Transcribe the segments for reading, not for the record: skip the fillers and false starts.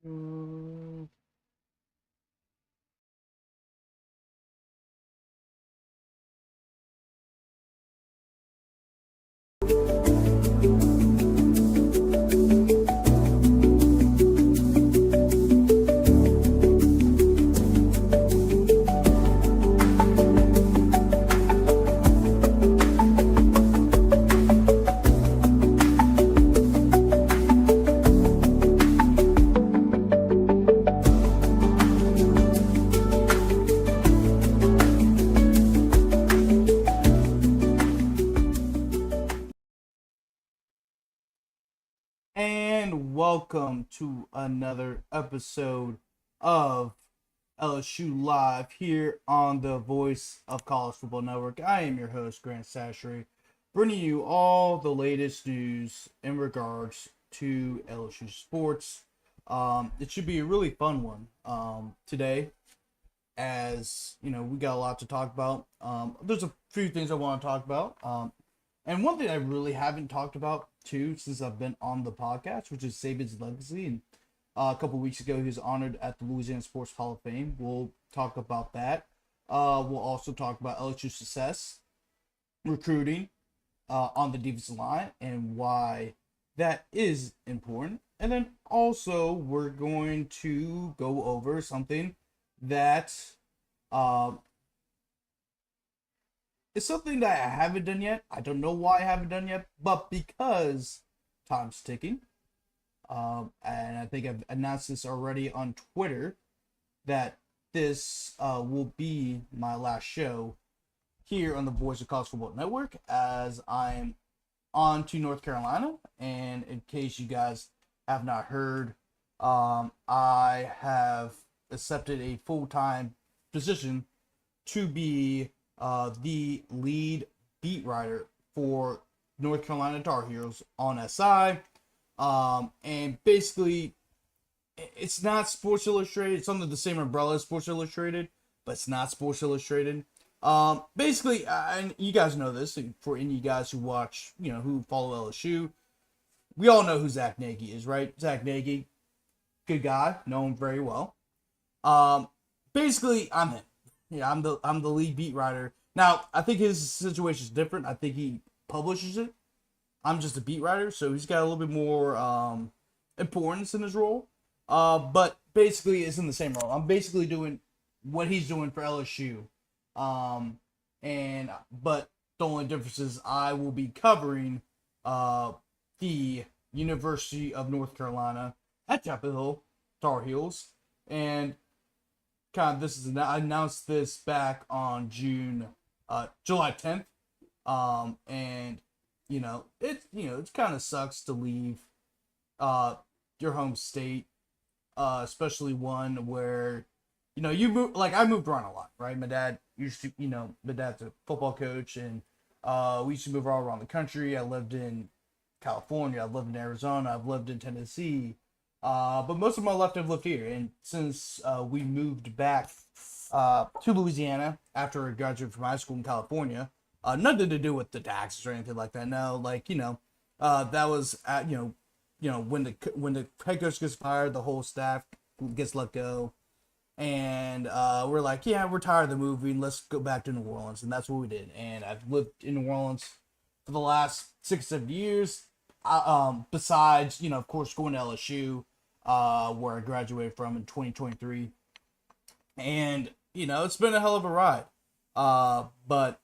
Mm. And welcome to another episode of LSU Live here on the Voice of College Football Network. I am your host, Grant Sashery, bringing you all the latest news in regards to LSU sports. It should be a really fun one today, as you know, we got a lot to talk about. There's a few things I want to talk about. And one thing I really haven't talked about too since I've been on the podcast, which is Saban's legacy. And a couple weeks ago, he was honored at the Louisiana Sports Hall of Fame. We'll talk about that. We'll also talk about LSU success, recruiting on the defensive line, and why that is important. And then also, we're going to go over something that uh, it's something that I haven't done yet. I don't know why I haven't done yet, but because time's ticking, and I think I've announced this already on Twitter that this will be my last show here on the Voice of College Football Network, as I'm on to North Carolina. And in case you guys have not heard, I have accepted a full-time position to be the lead beat writer for North Carolina Tar Heels on SI. And basically, it's not Sports Illustrated. It's under the same umbrella as Sports Illustrated, but it's not Sports Illustrated. Basically, and you guys know this, for any of you guys who watch, who follow LSU, we all know who Zach Nagy is, right? Zach Nagy, good guy, know him very well. Basically, I'm him. Yeah, I'm the lead beat writer. Now, I think his situation is different. I think he publishes it. I'm just a beat writer, so he's got a little bit more importance in his role. But basically, it's in the same role. I'm basically doing what he's doing for LSU. But the only difference is I will be covering the University of North Carolina at Chapel Hill Tar Heels, and I announced this back on July 10th. And it kind of sucks to leave your home state, especially one where you move. Like, I moved around a lot, right? My dad's a football coach, and we used to move all around the country. I lived in California, I've lived in Arizona, I've lived in Tennessee. But most of my life I've lived here, and since we moved back to Louisiana after I graduated from high school in California, nothing to do with the taxes or anything like that. No, that was when the head coach gets fired, the whole staff gets let go, and we're like, yeah, we're tired of the moving. Let's go back to New Orleans, and that's what we did. And I've lived in New Orleans for the last 6-7 years. Besides, of course, going to LSU, where I graduated from in 2023. And, it's been a hell of a ride. But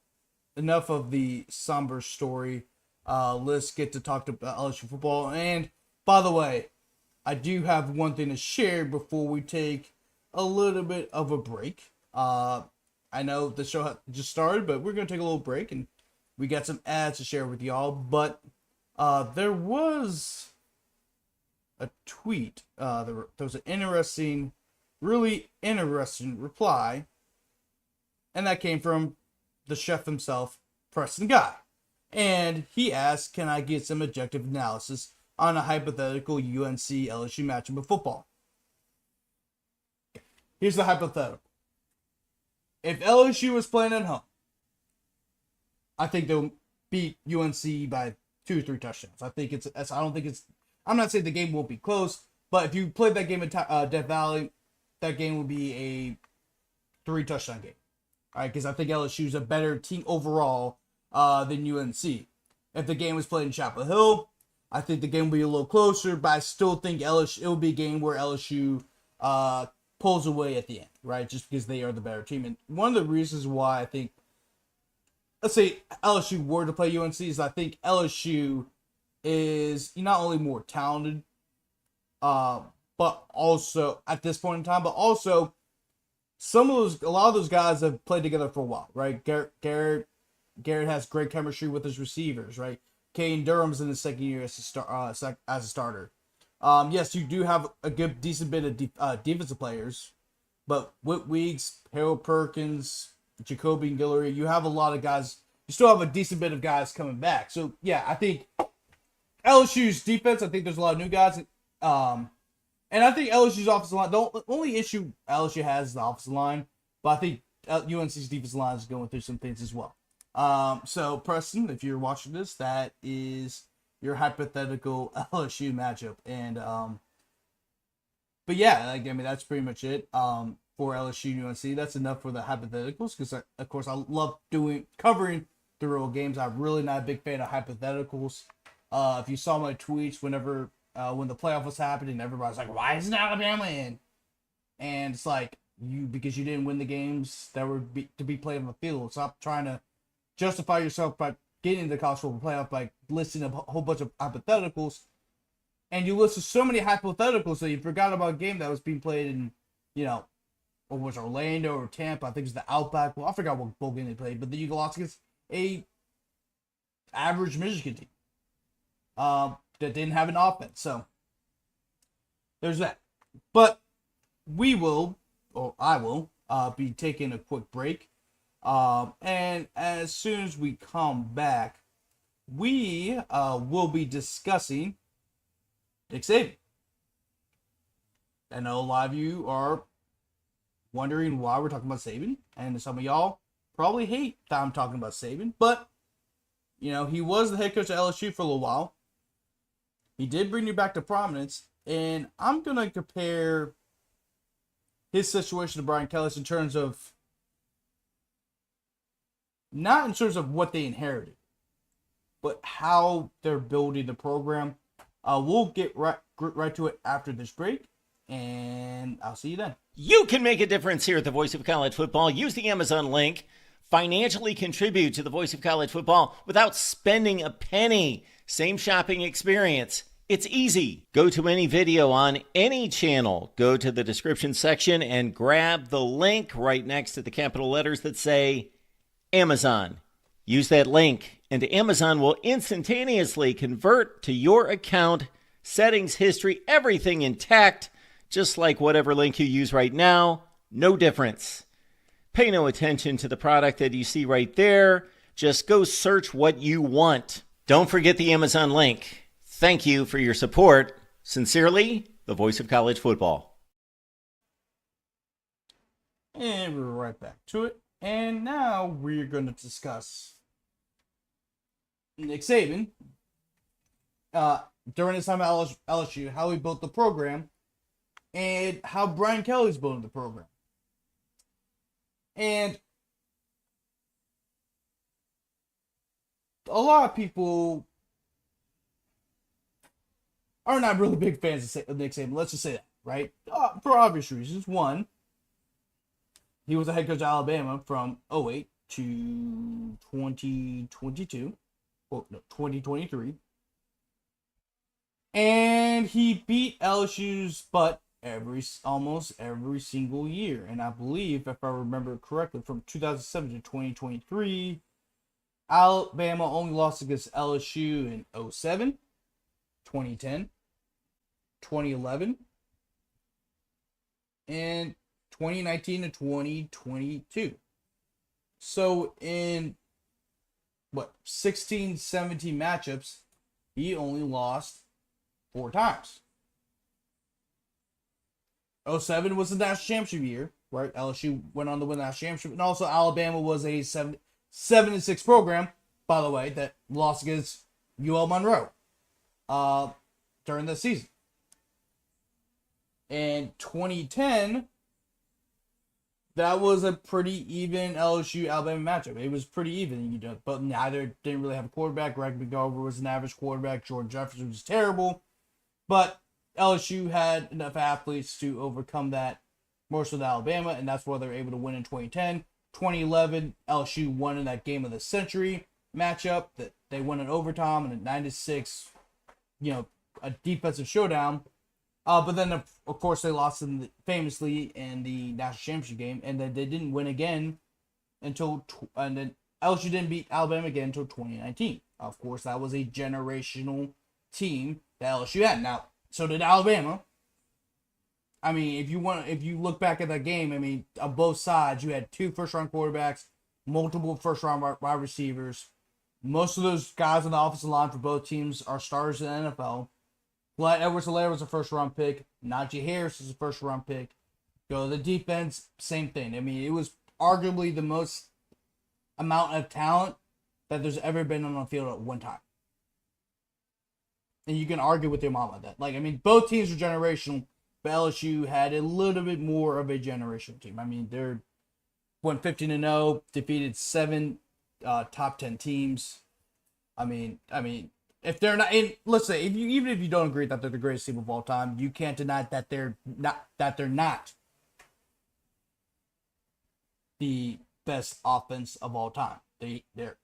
enough of the somber story. Let's get to talk about LSU football. And, by the way, I do have one thing to share before we take a little bit of a break. I know the show just started, but we're going to take a little break, and we got some ads to share with y'all. But there was a tweet. There was an really interesting reply, and that came from the chef himself, Preston Guy. And he asked, can I get some objective analysis on a hypothetical UNC LSU matchup of football? Here's the hypothetical. If LSU was playing at home, I think they'll beat UNC by 2 or 3 touchdowns. I don't think it's. I'm not saying the game won't be close, But if you played that game in Death Valley, that game would be a 3-touchdown game. All right, because I think LSU is a better team overall than UNC. If the game was played in Chapel Hill, I think the game would be a little closer, but I still think LSU, it will be a game where LSU pulls away at the end, right? Just because they are the better team. And one of the reasons why I think, let's say LSU were to play UNC, is I think LSU is not only more talented, but also at this point in time, but also a lot of those guys have played together for a while, right? Garrett has great chemistry with his receivers, right? Kane Durham's in his second year as a starter. Yes, you do have a decent bit of defensive players, but Whit Weeks, Harold Perkins, Jacoby Guillory, you have a lot of guys. You still have a decent bit of guys coming back. So yeah, I think LSU's defense, I think there's a lot of new guys. And I think LSU's offensive line, the only issue LSU has is the offensive line, but I think UNC's defensive line is going through some things as well. So Preston, if you're watching this, that is your hypothetical LSU matchup. And but yeah, that's pretty much it. For LSU and UNC, that's enough for the hypotheticals, because of course I love covering the real games. I'm really not a big fan of hypotheticals. If you saw my tweets whenever when the playoff was happening, everybody's like, "Why isn't Alabama in?" And it's like, because you didn't win the games that were to be played on the field. Stop trying to justify yourself by getting into the college football playoff by listing a whole bunch of hypotheticals, and you listed so many hypotheticals that you forgot about a game that was being played in, or was Orlando or Tampa. I think it's the Outback. Well, I forgot what bowl game they played, but then you lost against a average Michigan team that didn't have an offense. So there's that. But I will be taking a quick break. And as soon as we come back, we will be discussing Nick Saban. I know a lot of you are wondering why we're talking about Saban, and some of y'all probably hate that I'm talking about Saban, but he was the head coach at LSU for a little while. He did bring you back to prominence, and I'm gonna compare his situation to Brian Kelly's in terms of, not in terms of what they inherited, but how they're building the program. We'll get right to it after this break, and I'll see you then. You can make a difference here at the Voice of College Football. Use the Amazon link. Financially contribute to the Voice of College Football without spending a penny. Same shopping experience. It's easy. Go to any video on any channel. Go to the description section and grab the link right next to the capital letters that say Amazon. Use that link, and Amazon will instantaneously convert to your account, settings, history, everything intact, just like whatever link you use right now. No difference. Pay no attention to the product that you see right there. Just go search what you want. Don't forget the Amazon link. Thank you for your support. Sincerely, the Voice of College Football. And we're right back to it. And now we're going to discuss Nick Saban during his time at LSU, how he built the program, and how Brian Kelly's building the program. And a lot of people are not really big fans of Nick Saban. Let's just say that, right? For obvious reasons. One, he was the head coach of Alabama from 2008 to 2022. Well, no, 2023. And he beat LSU's butt almost every single year. And I believe, if I remember correctly, from 2007 to 2023, Alabama only lost against LSU in 2007, 2010, 2011, and 2019 to 2022. So in 16, 17 matchups, he only lost 4 times. 2007 was the national championship year, right? LSU went on to win the national championship, and also Alabama was a 7-6 program, by the way, that lost against UL Monroe during the season. In 2010, that was a pretty even LSU-Alabama matchup. It was pretty even, but neither didn't really have a quarterback. Greg McGovern was an average quarterback. Jordan Jefferson was terrible. But LSU had enough athletes to overcome that more so than Alabama, and that's why they were able to win in 2010. 2011, LSU won in that game of the century matchup that they won in overtime and a 9-6, a defensive showdown. But then, of course, they lost famously in the national championship game, and then they didn't win again and then LSU didn't beat Alabama again until 2019. Of course, that was a generational team that LSU had. Now, so did Alabama. I mean, if you look back at that game, I mean, on both sides, you had 2 first-round quarterbacks, multiple first-round wide receivers. Most of those guys on the offensive line for both teams are stars in the NFL. Clyde Edwards-Helaire was a first-round pick. Najee Harris was a first-round pick. Go to the defense, same thing. I mean, it was arguably the most amount of talent that there's ever been on the field at one time. And you can argue with your mom about that. Like, I mean, both teams were generational, but LSU had a little bit more of a generational team. I mean, they went 15-0, defeated 7 top 10 teams. I mean, if they're not, and let's say even if you don't agree that they're the greatest team of all time, you can't deny that they're not the best offense of all time. They're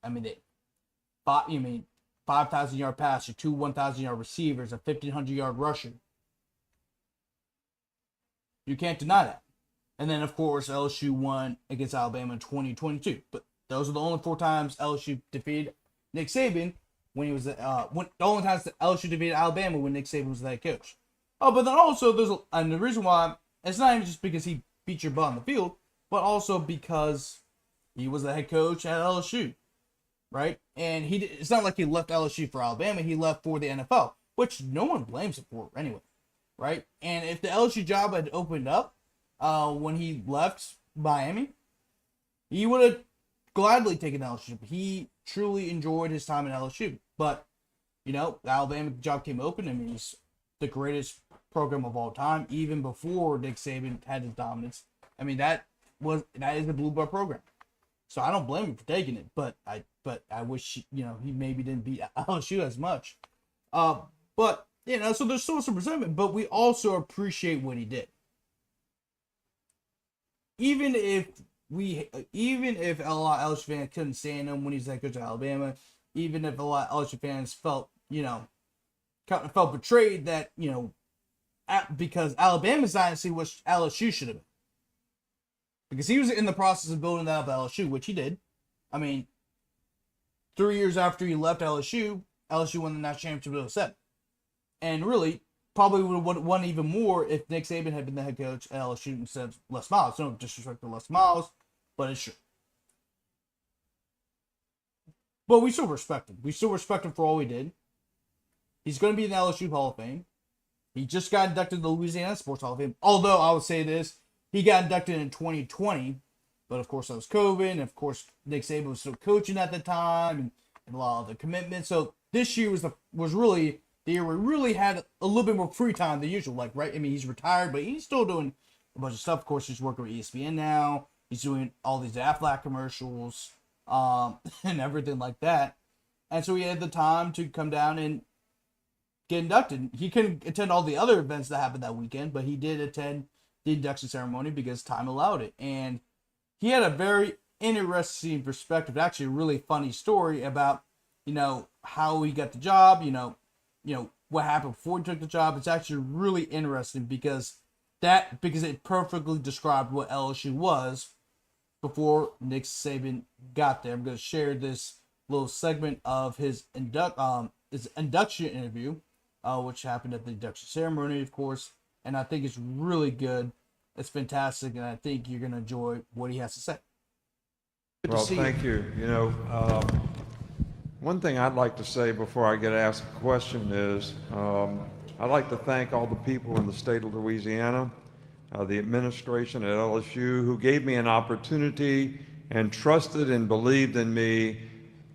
5,000-yard passer, 2 1,000-yard receivers, a 1,500-yard rusher. You can't deny that. And then, of course, LSU won against Alabama in 2022. But those are the only 4 times LSU defeated Nick Saban when he was the only times that LSU defeated Alabama when Nick Saban was the head coach. Oh, but then also and the reason why it's not even just because he beat your butt on the field, but also because he was the head coach at LSU, right? And it's not like he left LSU for Alabama; he left for the NFL, which no one blames him for anyway, right? And if the LSU job had opened up when he left Miami, he would have gladly taken LSU. He truly enjoyed his time at LSU, but the Alabama job came open. I mean, he's the greatest program of all time, even before Nick Saban had his dominance. I mean, that is the Blue Blood program. So I don't blame him for taking it, but I wish he maybe didn't beat LSU as much. But so there's still some resentment, but we also appreciate what he did. Even if a lot of LSU fans couldn't stand him when he's head coach of Alabama, even if a lot of LSU fans felt betrayed that because Alabama's dynasty was LSU should have been. Because he was in the process of building that up at LSU, which he did. I mean, 3 years after he left LSU won the national championship in 2007. And really, probably would have won even more if Nick Saban had been the head coach at LSU instead of Les Miles. No disrespect to Les Miles, but it's true. But we still respect him. We still respect him for all he did. He's going to be in the LSU Hall of Fame. He just got inducted to the Louisiana Sports Hall of Fame. Although, I would say this, he got inducted in 2020, but of course that was COVID, and of course Nick Saban was still coaching at the time, and a lot of the commitments. So this year was really the year where we really had a little bit more free time than usual. Like, right? I mean, he's retired, but he's still doing a bunch of stuff. Of course, he's working with ESPN now. He's doing all these Aflac commercials, and everything like that. And so he had the time to come down and get inducted. He couldn't attend all the other events that happened that weekend, but he did attend the induction ceremony because time allowed it. And he had a very interesting perspective, actually a really funny story about, how he got the job, what happened before he took the job. It's actually really interesting because it perfectly described what LSU was before Nick Saban got there. I'm going to share this little segment of his induction interview, which happened at the induction ceremony, of course. And I think it's really good. It's fantastic, and I think you're going to enjoy what he has to say. Well, thank you. One thing I'd like to say before I get asked a question is I'd like to thank all the people in the state of Louisiana, the administration at LSU, who gave me an opportunity and trusted and believed in me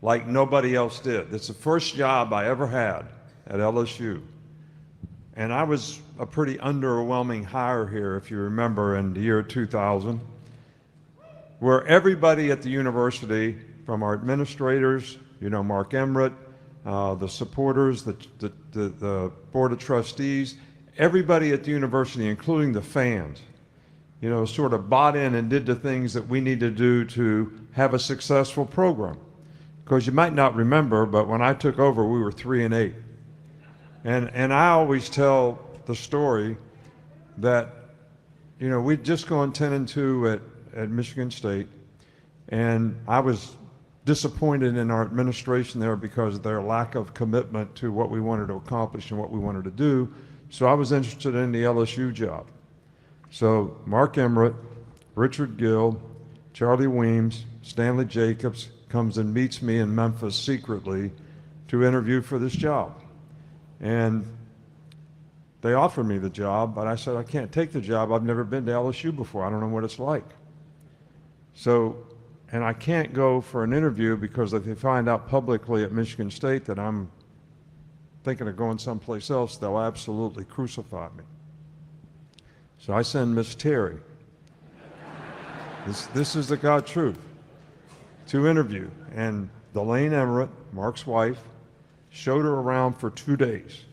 like nobody else did. It's the first job I ever had at LSU. And I was a pretty underwhelming hire here, if you remember, in the year 2000, where everybody at the university, from our administrators, Mark Emmerich, the supporters, the board of trustees, everybody at the university, including the fans, sort of bought in and did the things that we need to do to have a successful program. Because you might not remember, but when I took over, we were 3-8. And I always tell the story that, we'd just gone 10-2 at Michigan State, and I was disappointed in our administration there because of their lack of commitment to what we wanted to accomplish and what we wanted to do. So I was interested in the LSU job. So Mark Emmerich, Richard Gill, Charlie Weems, Stanley Jacobs comes and meets me in Memphis secretly to interview for this job. And they offered me the job, but I said, I can't take the job. I've never been to LSU before. I don't know what it's like. So, and I can't go for an interview because if they find out publicly at Michigan State that I'm thinking of going someplace else, they'll absolutely crucify me. So I send Miss Terry, this is the God truth, to interview. And Delane Emmerich, Mark's wife, showed her around for 2 days.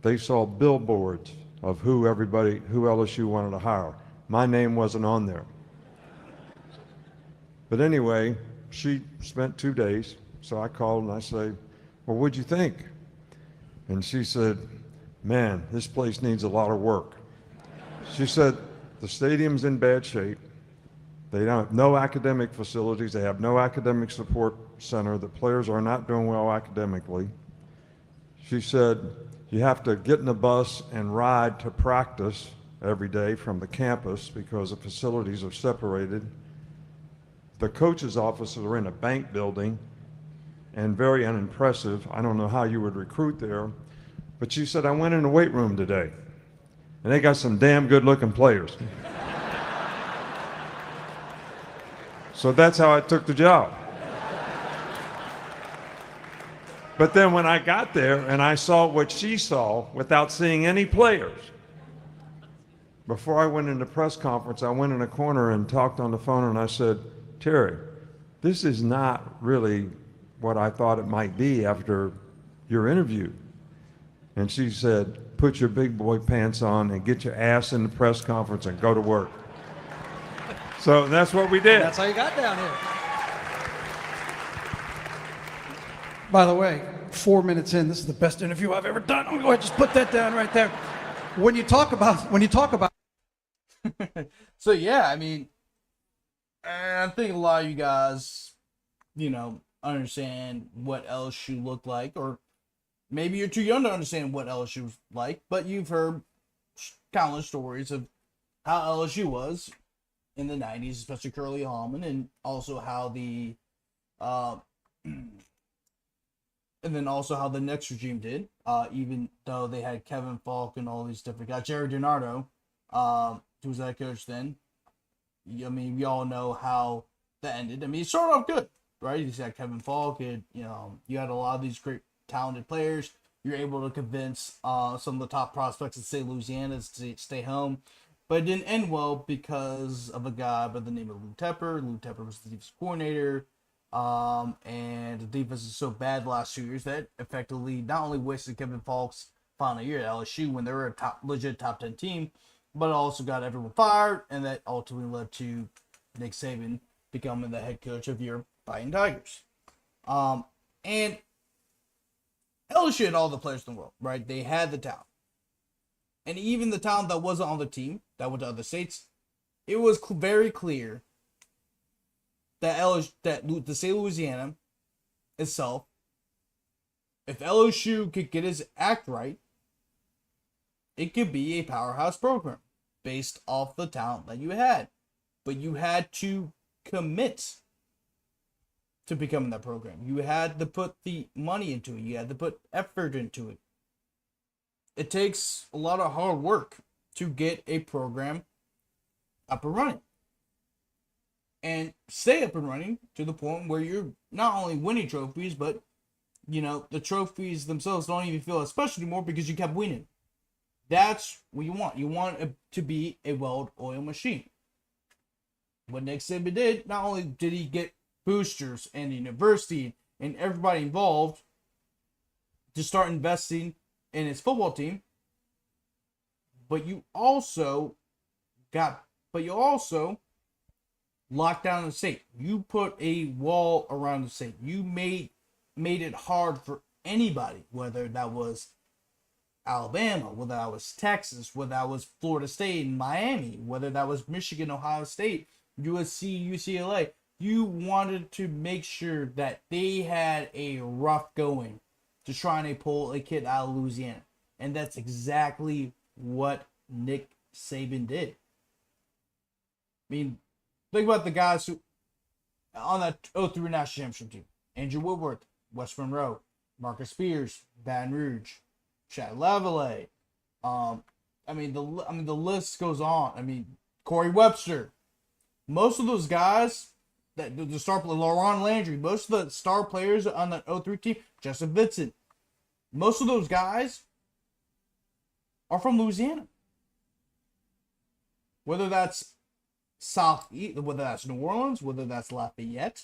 They saw billboards of who LSU wanted to hire. My name wasn't on there. But anyway, she spent 2 days. So I called and I said, well, what'd you think? And she said, man, this place needs a lot of work. She said, the stadium's in bad shape. They don't have no academic facilities. They have no academic support center. The players are not doing well academically. She said, you have to get in a bus and ride to practice every day from the campus because the facilities are separated. The coach's offices are in a bank building and very unimpressive. I don't know how you would recruit there. But she said, I went in the weight room today, and they got some damn good-looking players. So that's how I took the job. But then when I got there and I saw what she saw without seeing any players, before I went into press conference, I went in a corner and talked on the phone and I said, Terry, this is not really what I thought it might be after your interview. And she said, put your big boy pants on and get your ass in the press conference and go to work. So that's what we did. That's how you got down here. By the way, 4 minutes in, this is the best interview I've ever done. I'm gonna go ahead and just put that down right there. When you talk about So yeah, I mean, I think a lot of you guys, understand what LSU looked like, or maybe you're too young to understand what LSU was like, but you've heard countless stories of how LSU was in the 90s, especially Curly Hallman, and also how the and then also how the next regime did, even though they had Kevin Falk and all these different guys. Jerry DiNardo, who was that coach then. I mean, we all know how that ended. I mean, it started off good, right? You had Kevin Falk, and you had a lot of these great talented players. You're able to convince some of the top prospects in St. Louisiana to stay home. But it didn't end well because of a guy by the name of Lou Tepper. Lou Tepper was the defensive coordinator. And the defense is so bad the last 2 years that effectively not only wasted Kevin Falk's final year at LSU when they were a legit top 10 team, but it also got everyone fired, and that ultimately led to Nick Saban becoming the head coach of your Fighting Tigers. And LSU had all the players in the world, right? They had the talent. And even the talent that wasn't on the team, that went to other states, it was very clear that the state of Louisiana itself, if LSU could get its act right, it could be a powerhouse program based off the talent that you had. But you had to commit to becoming that program. You had to put the money into it. You had to put effort into it. It takes a lot of hard work to get a program up and running. And stay up and running to the point where you're not only winning trophies, but, the trophies themselves don't even feel as special anymore because you kept winning. That's what you want. You want it to be a well-oiled machine. What Nick Saban did, not only did he get boosters and the university and everybody involved to start investing in his football team, but you also locked down the state. You put a wall around the state. You made it hard for anybody, whether that was Alabama, whether that was Texas, whether that was Florida State and Miami, whether that was Michigan, Ohio State, USC, UCLA. You wanted to make sure that they had a rough going to try and pull a kid out of Louisiana. And that's exactly what Nick Saban did. I mean, think about the guys who on that 03 national championship team. Andrew Woodward, West Monroe, Marcus Spears, Baton Rouge, Chad Lavallee. The list goes on. I mean, Corey Webster. Most of those guys, the star player, Laurent Landry, most of the star players on that 03 team, Justin Vincent, most of those guys are from Louisiana. Whether that's Southeast, whether that's New Orleans, whether that's Lafayette,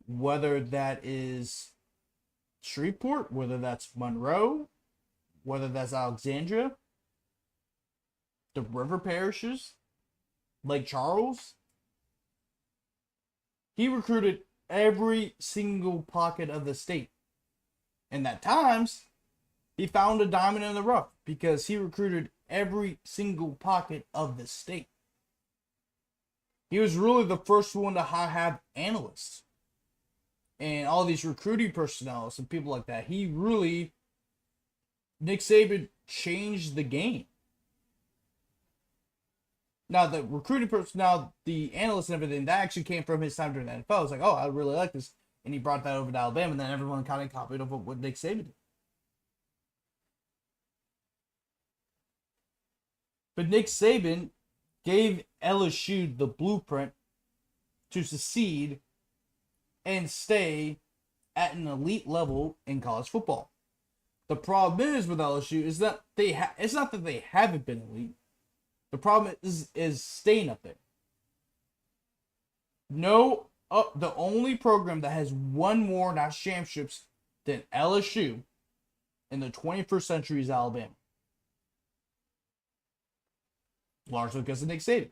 whether that is Shreveport, whether that's Monroe, whether that's Alexandria, the river parishes, Lake Charles. He recruited every single pocket of the state. And at times, he found a diamond in the rough because he recruited every single pocket of the state. He was really the first one to have analysts and all these recruiting personnel and people like that. Nick Saban changed the game. Now, the recruiting personnel, the analysts and everything, that actually came from his time during the NFL. It's like, oh, I really like this. And he brought that over to Alabama, and then everyone kind of copied over what Nick Saban did. But Nick Saban gave LSU the blueprint to succeed and stay at an elite level in college football. The problem is with LSU is that it's not that they haven't been elite. The problem is staying up there. The only program that has won more national championships than LSU in the 21st century is Alabama. Largely because of Nick Saban.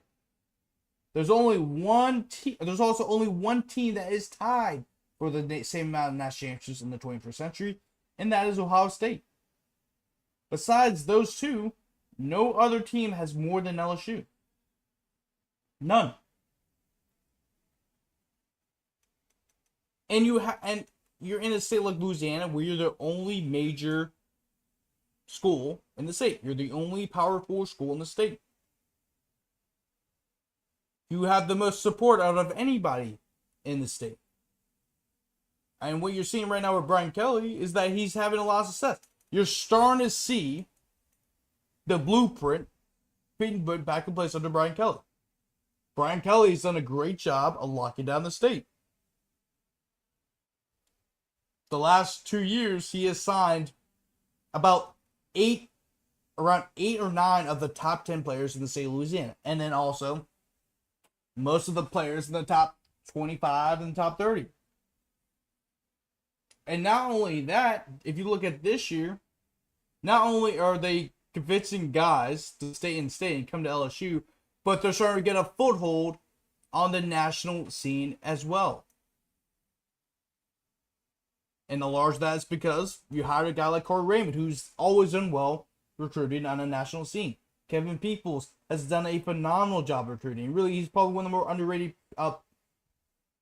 There's only one team. There's also only one team that is tied for the same amount of national championships in the 21st century, and that is Ohio State. Besides those two, no other team has more than LSU. None. And you're in a state like Louisiana where you're the only major school in the state. You're the only Power 4 school in the state. You have the most support out of anybody in the state. And what you're seeing right now with Brian Kelly is that he's having a lot of success. You're starting to see the blueprint being put back in place under Brian Kelly. Brian Kelly's done a great job of locking down the state. The last 2 years, he has signed around 8 or 9 of the top 10 players in the state of Louisiana. And then also most of the players in the top 25 and top 30. And not only that, if you look at this year, not only are they convincing guys to stay in state and come to LSU, but they're starting to get a foothold on the national scene as well. And a large of that is because you hired a guy like Corey Raymond, who's always done well recruiting on a national scene. Kevin Peoples has done a phenomenal job recruiting. Really, he's probably one of the more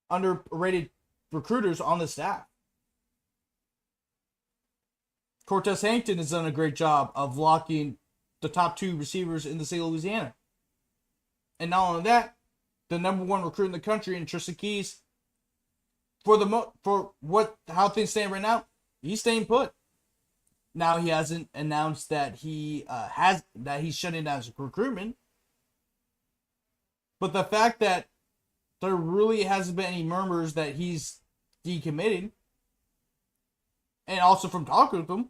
underrated recruiters on the staff. Cortez Hankton has done a great job of locking the top 2 receivers in the state of Louisiana. And not only that, the number 1 recruit in the country, in Tristan Keys, how things stand right now, he's staying put. Now he hasn't announced that he's shutting down his recruitment. But the fact that there really hasn't been any murmurs that he's decommitted, and also from talking with him,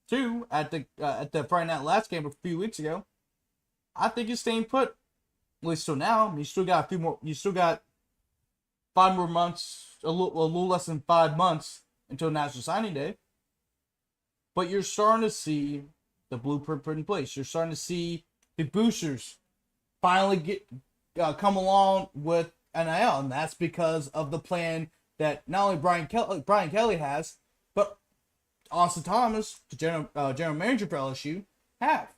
too at the Friday Night Last game a few weeks ago. I think he's staying put, at least till now. You still got a few more. You still got 5 more months, a little less than 5 months until National Signing Day. But you're starting to see the blueprint put in place. You're starting to see the boosters finally come along with NIL, and that's because of the plan that not only Brian Kelly has, but Austin Thomas, the general manager for LSU, have.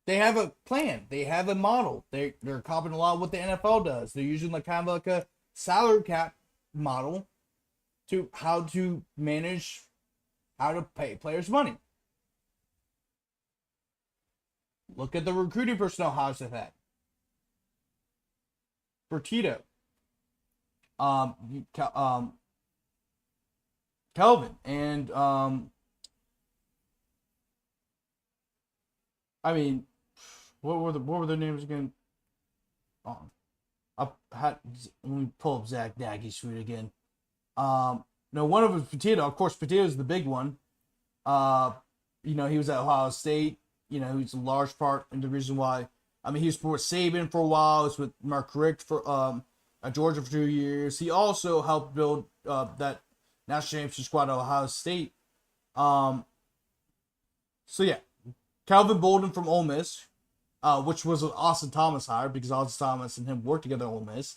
They have a plan. They have a model. They're copying a lot of what the NFL does. They're using kind of like a salary cap model to how to manage, how to pay players money. Look at the recruiting personnel hires they've had. For Tito, Kelvin, and I mean, what were their names again? Let me pull up Zach Nagy's tweet again. No, one of them was Petito. Of course, Petito is the big one. He was at Ohio State. He's a large part in the reason why. I mean, he was with Saban for a while. He was with Mark Richt for at Georgia for 2 years. He also helped build that national championship squad at Ohio State. So yeah, Calvin Bolden from Ole Miss, which was an Austin Thomas hire because Austin Thomas and him worked together at Ole Miss.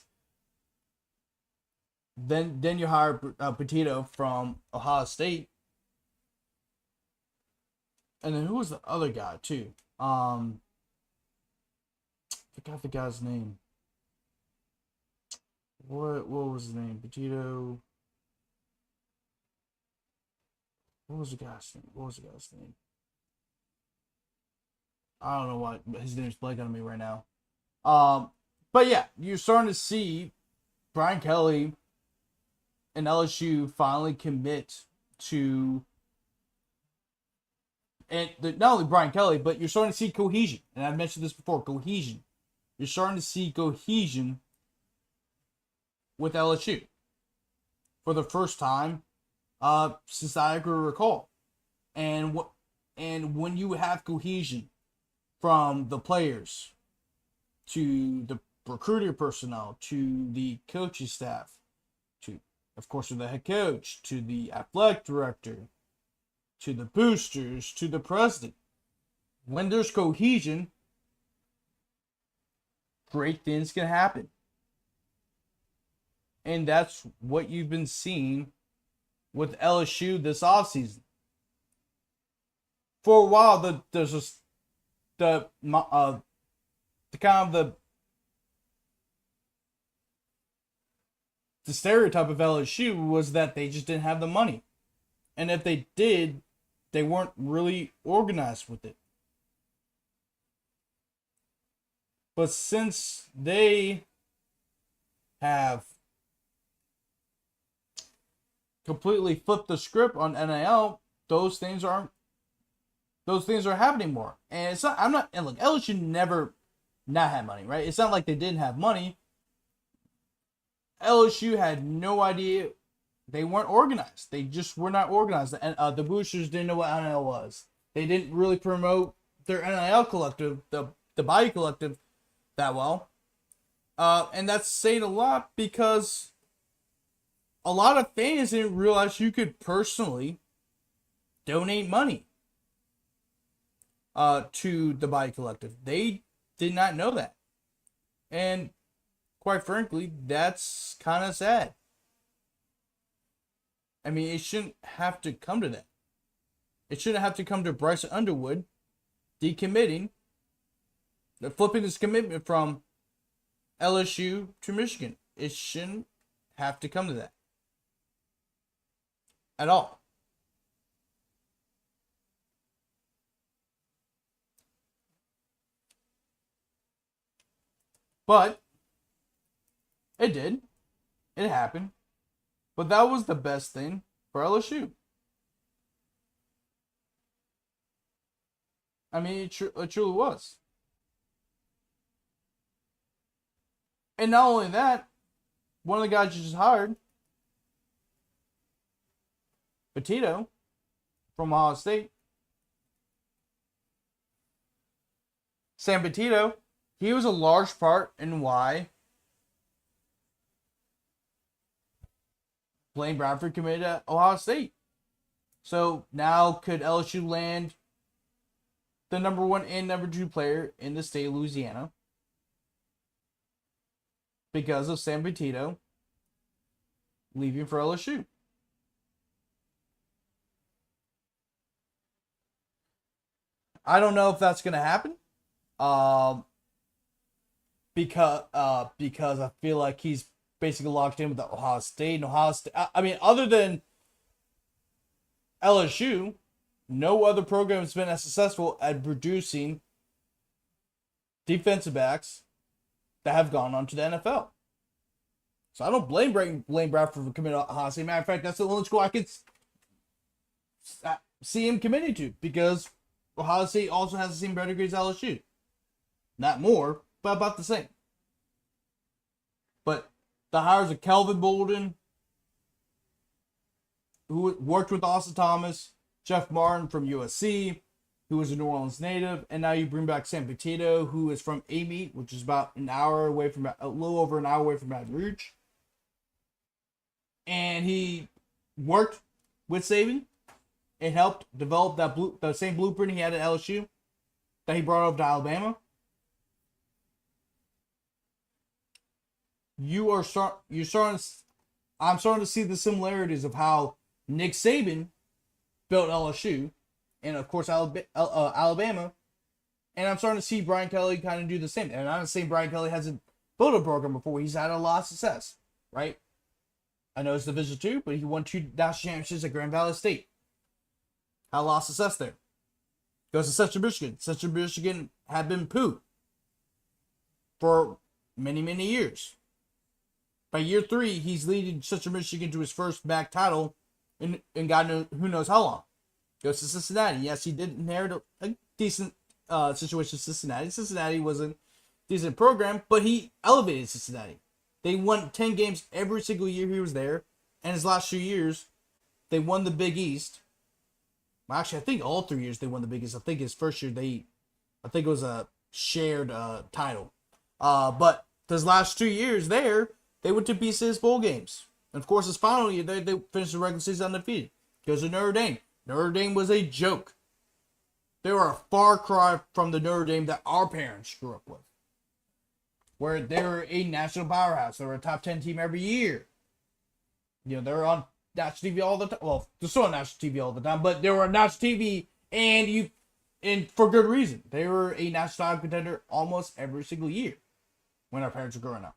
Then you hire Petito from Ohio State. And then who was the other guy too? I forgot the guy's name. What was his name? Petito. What was the guy's name? I don't know why his name's blanking on me right now. But yeah, you're starting to see Brian Kelly and LSU finally commit to, and not only Brian Kelly, but you're starting to see cohesion. And I've mentioned this before, cohesion. You're starting to see cohesion with LSU for the first time since I can recall. And when you have cohesion from the players to the recruiter personnel to the coaching staff to, of course, to the head coach to the athletic director to the boosters to the president, when there's cohesion, great things can happen. And that's what you've been seeing with LSU this offseason. For a while, there's just the stereotype of LSU was that they just didn't have the money. And if they did, they weren't really organized with it. But since they have completely flipped the script on NIL, those things are happening more. And it's not, and look, LSU never not had money, right? It's not like they didn't have money. LSU had no idea. They weren't organized. They just were not organized. And the boosters didn't know what NIL was. They didn't really promote their NIL collective, the body collective, that well. And that's saying a lot because a lot of fans didn't realize you could personally donate money to the body collective. They did not know that. And quite frankly, that's kind of sad. I mean, it shouldn't have to come to that. It shouldn't have to come to Bryce Underwood decommitting, flipping his commitment from LSU to Michigan. It shouldn't have to come to that at all. But it did. It happened. But that was the best thing for LSU. I mean, it truly was. And not only that, one of the guys you just hired, Petito from Ohio State, Sam Petito, he was a large part in why Blaine Bradford committed to Ohio State. So now could LSU land the number 1 and number 2 player in the state of Louisiana because of Sam Petito leaving for LSU? I don't know if that's going to happen. Because I feel like he's basically locked in with the Ohio State. And Ohio State, I mean, other than LSU, no other program has been as successful at producing defensive backs that have gone on to the NFL. So I don't blame Bradford for committing to Ohio State. Matter of fact, that's the only school I could see him committing to because Ohio State also has the same pedigree as LSU. Not more, but about the same. But the hires of Kelvin Bolden, who worked with Austin Thomas, Jeff Martin from USC, who was a New Orleans native, and now you bring back Sam Petito, who is from Amite, which is about a little over an hour away from Baton Rouge. And he worked with Saban and helped develop the same blueprint he had at LSU that he brought over to Alabama. I'm starting to see the similarities of how Nick Saban built LSU, and of course Alabama, and I'm starting to see Brian Kelly kind of do the same. And I'm not saying Brian Kelly hasn't built a program before; he's had a lot of success, right? I know it's Division II, but he won 2 national championships at Grand Valley State. Had a lot of success there. Goes to Central Michigan. Central Michigan had been poo for many, many years. By year 3, he's leading Central Michigan to his first MAC title in God knows who knows how long. Goes to Cincinnati. Yes, he did inherit a decent situation in Cincinnati. Cincinnati was a decent program, but he elevated Cincinnati. They won 10 games every single year he was there, and his last 2 years, they won the Big East. Well, actually, I think all 3 years they won the Big East. I think his first year it was a shared title. But his last 2 years there, they went to BCS bowl games. And of course, his final year, they finished the regular season undefeated. Goes to Notre Dame. Notre Dame was a joke. They were a far cry from the Notre Dame that our parents grew up with, where they were a national powerhouse. They were a top 10 team every year. You know, they were on national TV all the time. Well, they're still on national TV all the time, but they were on national TV, and for good reason. They were a national title contender almost every single year when our parents were growing up.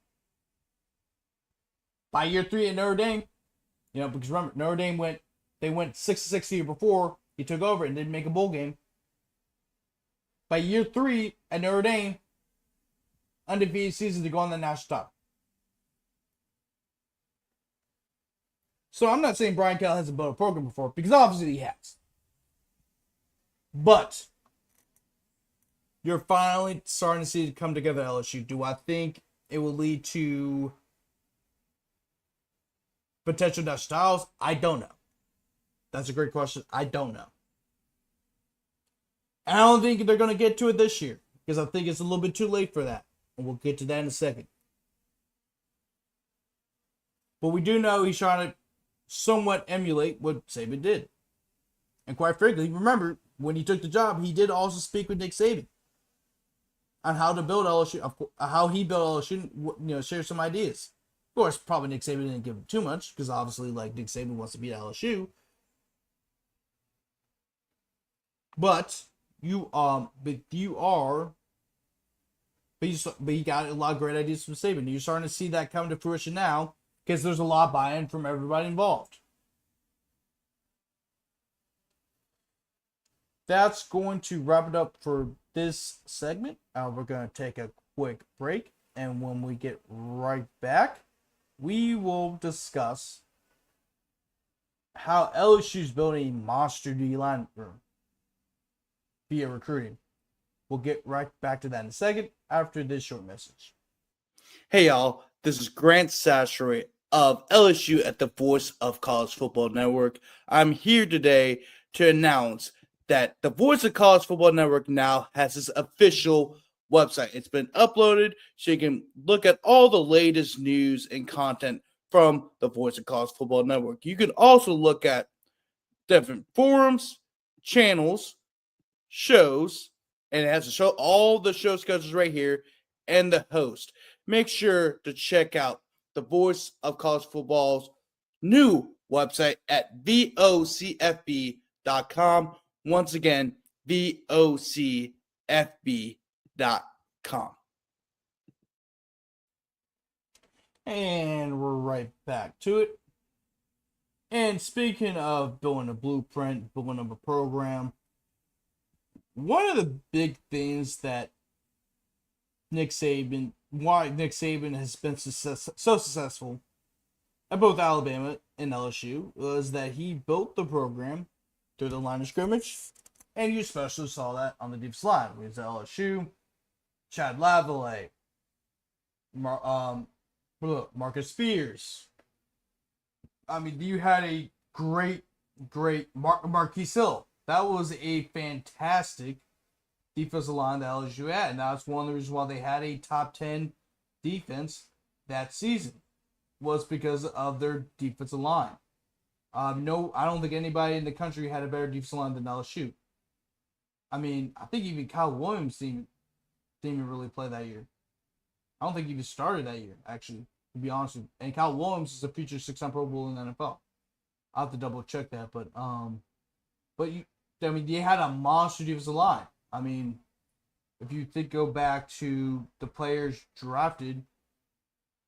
By year 3 at Notre Dame, you know, because remember, Notre Dame went 6-6 the year before he took over and didn't make a bowl game. By year 3 at Notre Dame, undefeated season to go on the national top. So I'm not saying Brian Kelly hasn't built a program before, because obviously he has. But you're finally starting to see it come together at LSU. Do I think it will lead to potential national titles? I don't know. That's a great question. I don't know. I don't think they're going to get to it this year, because I think it's a little bit too late for that. And we'll get to that in a second. But we do know he's trying to somewhat emulate what Saban did. And quite frankly, remember, when he took the job, he did also speak with Nick Saban on how to build LSU, how he built LSU, you know, share some ideas. Of course, probably Nick Saban didn't give him too much, because obviously, like, Nick Saban wants to beat LSU. But you got a lot of great ideas from Saban. You're starting to see that come to fruition now, because there's a lot of buy-in from everybody involved. That's going to wrap it up for this segment. We're going to take a quick break, and when we get right back, we will discuss how LSU's building a monster D-line room via recruiting. We'll get right back to that in a second after this short message. Hey y'all, this is Grant Sashery of LSU at the Voice of College Football Network. I'm here today to announce that the Voice of College Football Network now has its official website. It's been uploaded so you can look at all the latest news and content from the Voice of College Football Network. You can also look at different forums, channels, shows, and it has to show all the show schedules right here and the host. Make sure to check out the Voice of College Football's new website at vocfb.com. Once again, vocfb.com. And we're right back to it. And speaking of building a blueprint, building up a program, one of the big things that why Nick Saban has been so successful at both Alabama and LSU was that he built the program through the line of scrimmage, and you especially saw that on the defensive line. We was at LSU, Chad Lavallee, Marcus Spears. I mean, you had a great Marquise Hill. That was a fantastic defensive line that LSU had, and that's one of the reasons why they had a top 10 defense that season, was because of their defensive line. No, I don't think anybody in the country had a better defensive line than LSU. I mean, I think even Kyle Williams didn't even really play that year. I don't think he even started that year, actually, to be honest with you. And Kyle Williams is a future 6-time Pro Bowl in the NFL. I'll have to double check that, but they had a monster defensive line. I mean, if you go back to the players drafted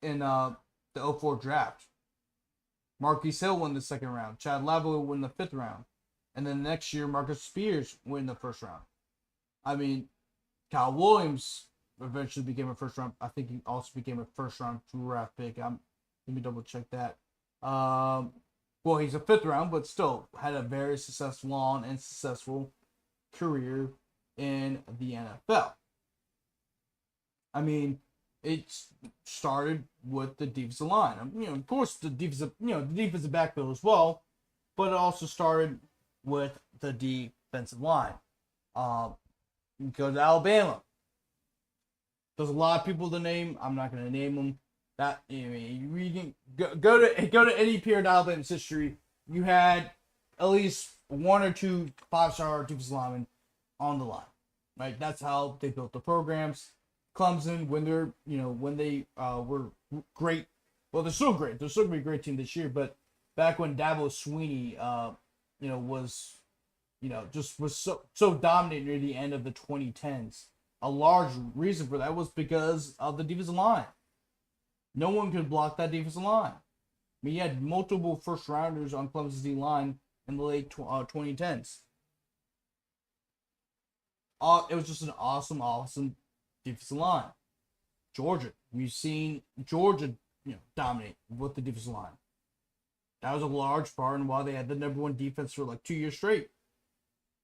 in the 2004 draft, Marquise Hill won the second round, Chad Lavallee won the fifth round, and then next year Marcus Spears won the first round. I mean, Kyle Williams eventually became a first round. I think he also became a first round draft pick. Let me double check that. Well, he's a fifth round, but still had a very successful career in the NFL. I mean, it started with the defensive line. Of course, the defensive backfield as well, but it also started with the defensive line. You go to Alabama. There's a lot of people to name. I'm not going to name them. You can go to any period of Alabama's history. You had at least one or two 5-star defensive linemen on the line, right? That's how they built the programs. Clemson, when they were great, well, they're still great. They're still gonna be a great team this year. But back when Dabo Swinney, was so dominant near the end of the 2010s, a large reason for that was because of the defensive line. No one could block that defensive line. I mean, you had multiple first rounders on Clemson's D line in the late 2010s. It was just an awesome defensive line. Georgia, we've seen Georgia, dominate with the defensive line. That was a large part in why they had the number one defense for like 2 years straight,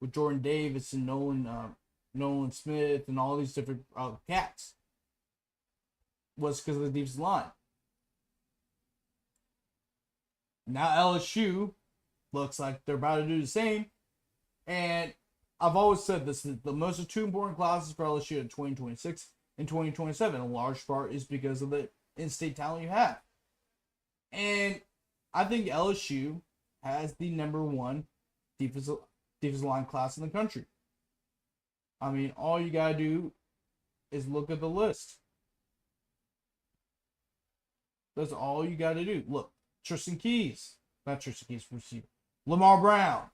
with Jordan Davis and Nolan Smith and all these different cats. Was because of the defensive line. Now LSU looks like they're about to do the same, and I've always said this is the most two important classes for LSU in 2026 and 2027. A large part is because of the in-state talent you have. And I think LSU has the number one defensive line class in the country. I mean, all you gotta do is look at the list. That's all you gotta do. Look, receiver. Lamar Brown,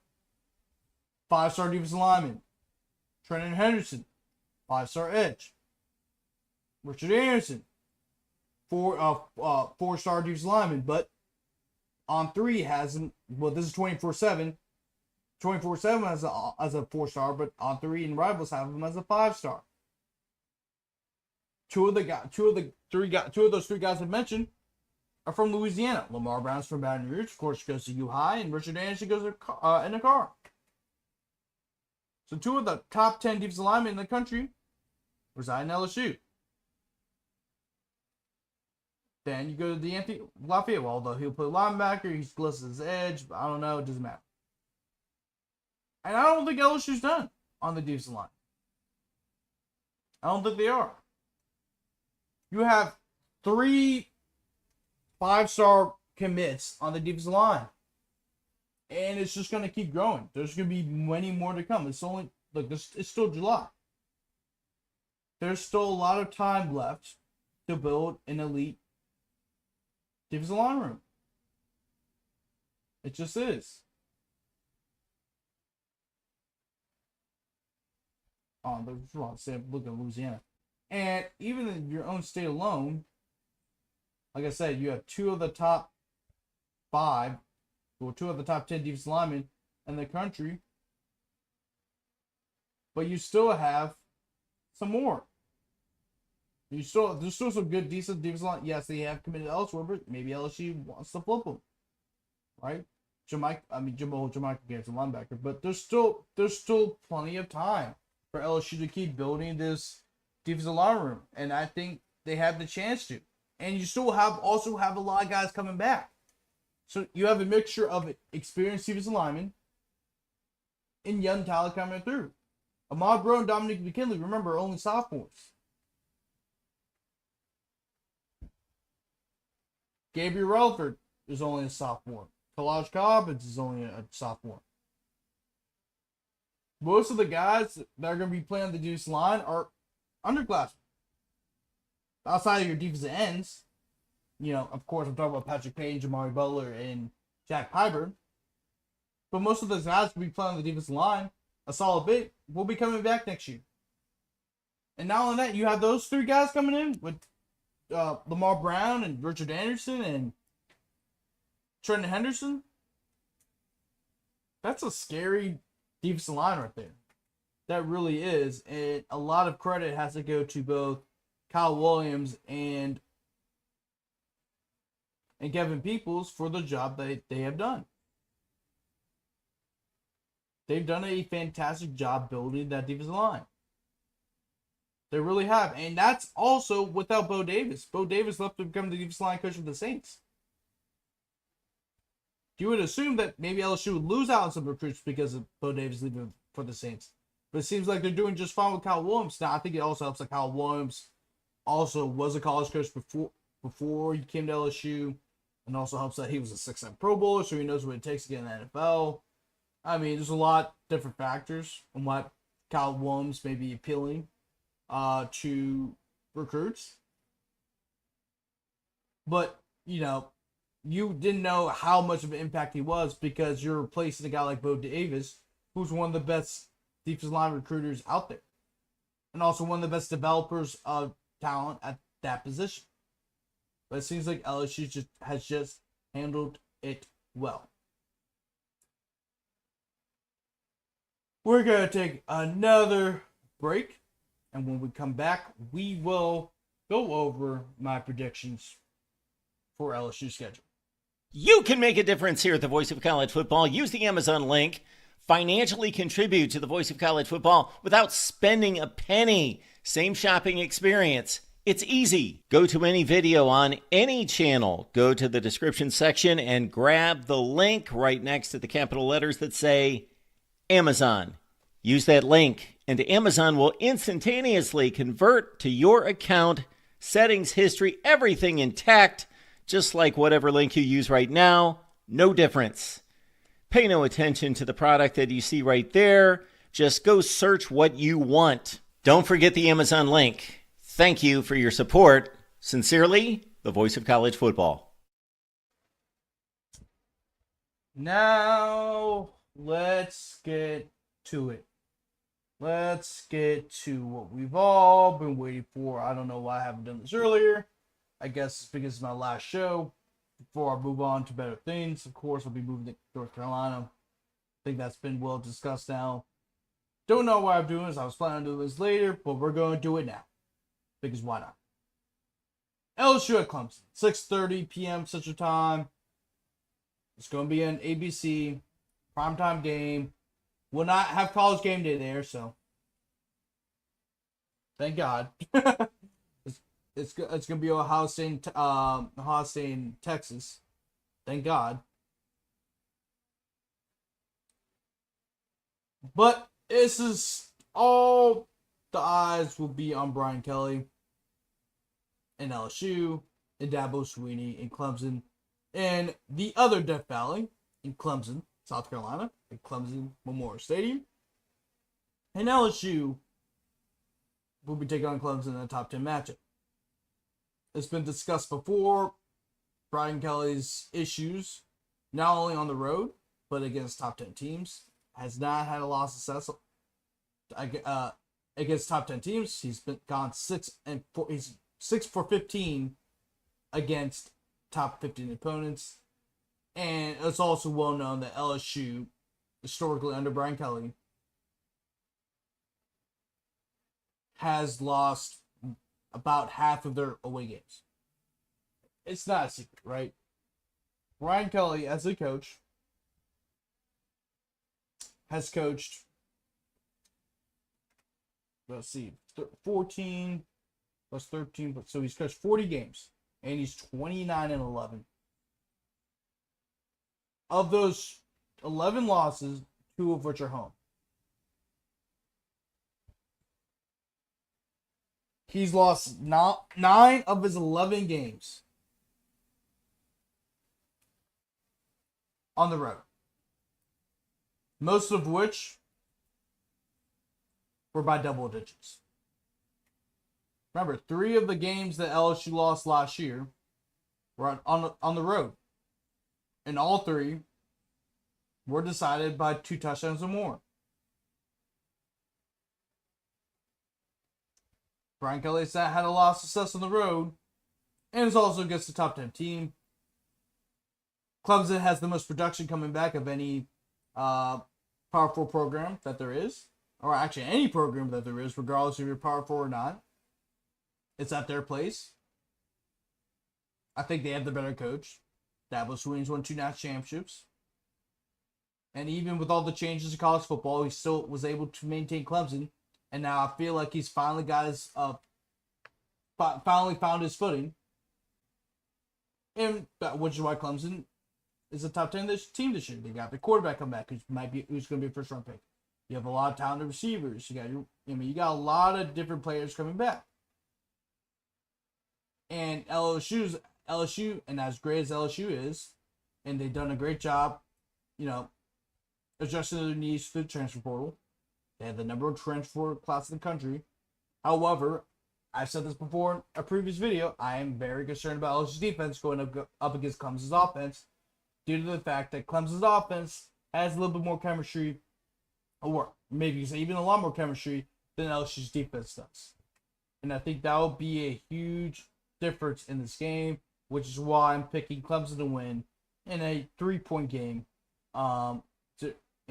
5-star defensive lineman. Trenton Henderson, 5-star edge. Richard Anderson, 4-star defensive lineman, but on 3 has him. Well, this is 24/7. 24/7 as a 4-star, but on 3 and Rivals have him as a 5-star. Two of those three guys I mentioned are from Louisiana. Lamar Brown's from Baton Rouge, of course, goes to U High, and Richard Anderson goes in a car. So 2 of the top 10 defensive linemen in the country reside in LSU. Then you go to D'Anthony Lafayette. Well, although he'll play linebacker, he's listed as edge, but I don't know, it doesn't matter. And I don't think LSU's done on the defensive line. I don't think they are. You have 3 5-star commits on the defensive line. And it's just going to keep growing. There's going to be many more to come. It's only, look, it's still July. There's still a lot of time left to build an elite defensive line room. It just is. Oh, look at Louisiana. And even in your own state alone, like I said, you have 2 of the top 5, or 2 of the top 10 defensive linemen in the country. But you still have some more. There's still some good, decent defensive line. Yes, they have committed elsewhere, but maybe LSU wants to flip them, right? Jamaica gets a linebacker, but there's still plenty of time for LSU to keep building this defensive line room, and I think they have the chance to. And you still also have a lot of guys coming back, so you have a mixture of experienced defensive linemen and young talent coming through. Ahmad Rowe and Dominic McKinley, remember, are only sophomores. Gabriel Relford is only a sophomore. Kalaj Cobbins is only a sophomore. Most of the guys that are going to be playing on the defensive line are underclassmen. Outside of your defensive ends, of course, I'm talking about Patrick Payne, Jamari Butler, and Jack Pyburn. But most of those guys will be playing on the defensive line a solid bit, will be coming back next year. And not only that, you have those 3 guys coming in with Lamar Brown and Richard Anderson and Trenton Henderson. That's a scary defensive line right there. That really is. And a lot of credit has to go to both Kyle Williams and Kevin Peoples for the job that they have done. They've done a fantastic job building that defensive line. They really have. And that's also without Bo Davis. Bo Davis left to become the defensive line coach for the Saints. You would assume that maybe LSU would lose out on some recruits because of Bo Davis leaving for the Saints. But it seems like they're doing just fine with Kyle Williams. Now, I think it also helps that Kyle Williams also was a college coach before he came to LSU. And also helps that he was a 6-time Pro Bowler, so he knows what it takes to get in the NFL. I mean, there's a lot of different factors on what Kyle Williams may be appealing to recruits. But, you didn't know how much of an impact he was because you're replacing a guy like Bo Davis, who's one of the best defensive line recruiters out there. And also one of the best developers of talent at that position. But it seems like LSU has just handled it well. We're going to take another break. And when we come back, we will go over my predictions for LSU schedule. You can make a difference here at the Voice of College Football. Use the Amazon link. Financially contribute to the Voice of College Football without spending a penny. Same shopping experience. It's easy. Go to any video on any channel. Go to the description section and grab the link right next to the capital letters that say Amazon. Use that link and Amazon will instantaneously convert to your account, settings, history, everything intact, just like whatever link you use right now. No difference. Pay no attention to the product that you see right there. Just go search what you want. Don't forget the Amazon link. Thank you for your support. Sincerely, the Voice of College Football. Now, let's get to it. Let's get to what we've all been waiting for. I don't know why I haven't done this earlier. I guess it's because it's my last show. Before I move on to better things, of course, I'll be moving to North Carolina. I think that's been well discussed now. Don't know why I'm doing this. I was planning on doing this later, but we're going to do it now. Because why not? LSU at Clemson, 6:30 p.m. Central Time. It's going to be an ABC primetime game. Will not have College Game Day there, so thank God. it's going to be Ohio State in Texas. Thank God. But this is all the eyes will be on Brian Kelly in LSU, and Dabo Swinney in Clemson, and the other Death Valley in Clemson, South Carolina, at Clemson Memorial Stadium. And LSU will be taking on Clemson in a top 10 matchup. It's been discussed before, Brian Kelly's issues, not only on the road, but against top 10 teams. Has not had a lot of success against top 10 teams. He's gone 6-4. He's 6 for 15 against top 15 opponents. And it's also well known that LSU, historically under Brian Kelly, has lost about half of their away games. It's not a secret, right? Brian Kelly, as a coach, has coached, let's see, 14 plus 13, so he's coached 40 games, and he's 29-11. Of those 11 losses, 2 of which are home. He's lost 9 of his 11 games on the road. Most of which were by double digits. Remember, 3 of the games that LSU lost last year were on the road. And all 3 were decided by 2 touchdowns or more. Brian Kelly had a lot of success on the road, and is also against the top 10 team. Clemson has the most production coming back of any Power 4 program that there is, or actually any program that there is, regardless if you're Power 4 or not. It's at their place. I think they have the better coach. Dabo Swinney's won 2 national championships. And even with all the changes in college football, he still was able to maintain Clemson. And now I feel like he's finally got his, finally found his footing. And which is why Clemson is a top 10 team this year. They got the quarterback come back, who's going to be a first round pick. You have a lot of talented receivers. You got a lot of different players coming back. And LSU, and as great as LSU is, and they've done a great job, adjusting their needs to the transfer portal. They have the number 1 transfer class in the country. However, I've said this before in a previous video, I am very concerned about LSU's defense going up against Clemson's offense due to the fact that Clemson's offense has a little bit more chemistry, or maybe you say even a lot more chemistry than LSU's defense does. And I think that will be a huge difference in this game, which is why I'm picking Clemson to win in a 3-point game.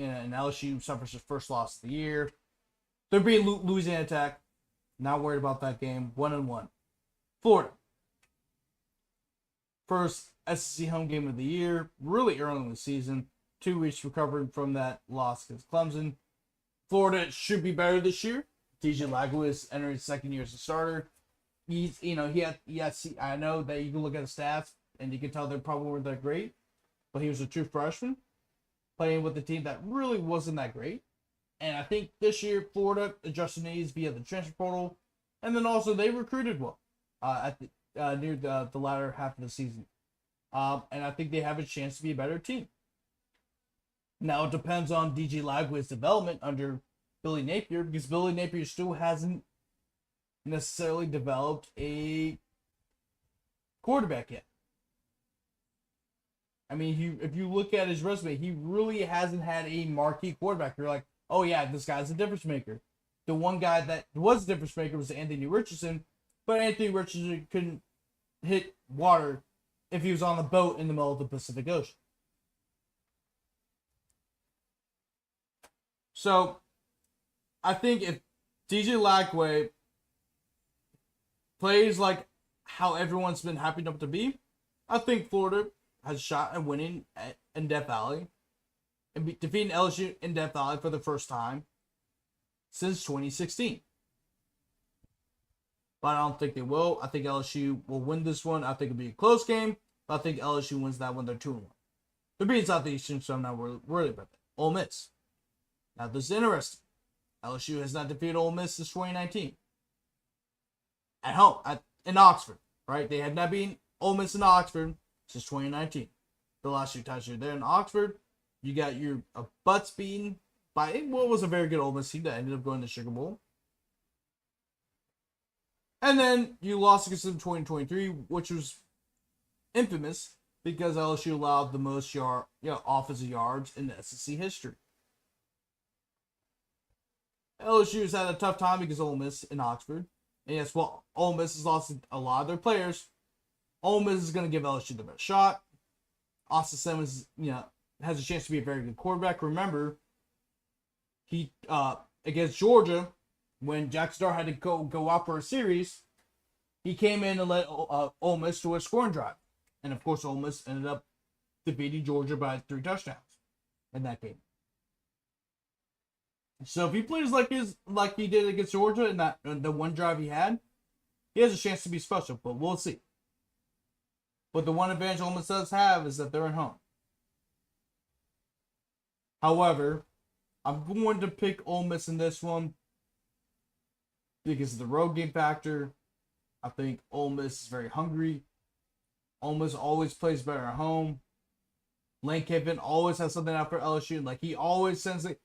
And LSU suffers their first loss of the year. They're being Louisiana Tech. Not worried about that game. 1-1. Florida. First SEC home game of the year. Really early in the season. 2 weeks recovering from that loss against Clemson. Florida should be better this year. DJ Lagway is entering his second year as a starter. I know that you can look at the stats and you can tell they probably weren't that great, but he was a true freshman playing with a team that really wasn't that great. And I think this year Florida adjusted needs via the transfer portal, and then also they recruited well near the latter half of the season. And I think they have a chance to be a better team. Now it depends on DJ Lagway's development under Billy Napier, because Billy Napier still hasn't necessarily developed a quarterback yet. I mean, if you look at his resume, he really hasn't had a marquee quarterback. You're like, oh yeah, this guy's a difference maker. The one guy that was a difference maker was Anthony Richardson, but Anthony Richardson couldn't hit water if he was on a boat in the middle of the Pacific Ocean. So, I think if DJ Lagway plays like how everyone's been happy enough to be, I think Florida has a shot at winning in Death Valley and defeating LSU in Death Valley for the first time since 2016. But I don't think they will. I think LSU will win this one. I think it'll be a close game, but I think LSU wins that one. They're 2-1. They're beating Southeastern, so I'm not worried about that. Ole Miss. Now, this is interesting. LSU has not defeated Ole Miss since 2019. At home, in Oxford, right? They have not beaten Ole Miss in Oxford since 2019. The last 2 times you're there in Oxford, you got your butts beaten by what was a very good Ole Miss team that ended up going to the Sugar Bowl. And then you lost against them in 2023, which was infamous because LSU allowed the most offensive yards in the SEC history. LSU has had a tough time because of Ole Miss in Oxford. And yes, well, Ole Miss has lost a lot of their players. Ole Miss is going to give LSU the best shot. Austin Simmons, has a chance to be a very good quarterback. Remember, he against Georgia, when Jackson Dart had to go out for a series, he came in and led Ole Miss to a scoring drive. And of course, Ole Miss ended up defeating Georgia by 3 touchdowns in that game. So if he plays like he did against Georgia in the one drive he had, he has a chance to be special, but we'll see. But the one advantage Ole Miss does have is that they're at home. However, I'm going to pick Ole Miss in this one because of the road game factor. I think Ole Miss is very hungry. Ole Miss always plays better at home. Lane Kiffin always has something out for LSU. Like, he always sends it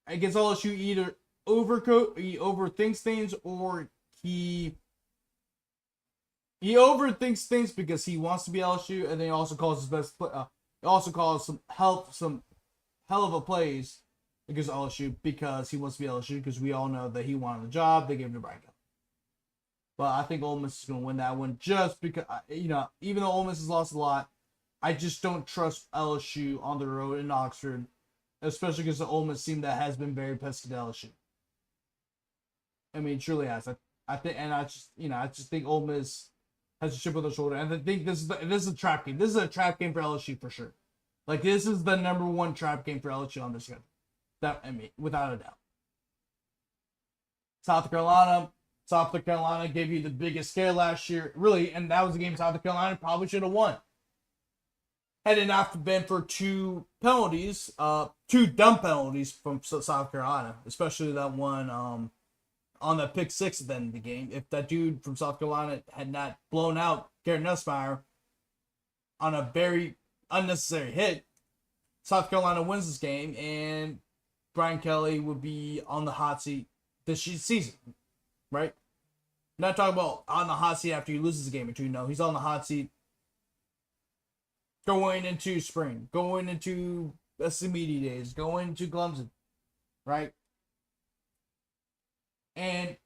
against LSU. Either he overthinks things, or he overthinks things because he wants to be LSU, and then he also calls his best play. He also calls some hell of a plays against LSU because he wants to be LSU. Because we all know that he wanted the job. They gave him to Brian Kelly. But I think Ole Miss is going to win that one just because, even though Ole Miss has lost a lot, I just don't trust LSU on the road in Oxford, especially because the Ole Miss team that has been very pesky to LSU. I mean, it truly has. I just think Ole Miss has a chip on their shoulder, and I think this is a trap game. This is a trap game for LSU for sure. Like, this is the number 1 trap game for LSU on this schedule. Without a doubt. South Carolina gave you the biggest scare last year, really, and that was a game South Carolina probably should have won. Had it not been for 2 penalties, 2 dumb penalties from South Carolina, especially that one on the pick 6 at the end of the game. If that dude from South Carolina had not blown out Garrett Nussmeier on a very unnecessary hit, South Carolina wins this game, and Brian Kelly would be on the hot seat this season. Right? I'm not talking about on the hot seat after he loses a game or 2. No, he's on the hot seat going into spring, going into SC Media Days, going into Clemson. Right? And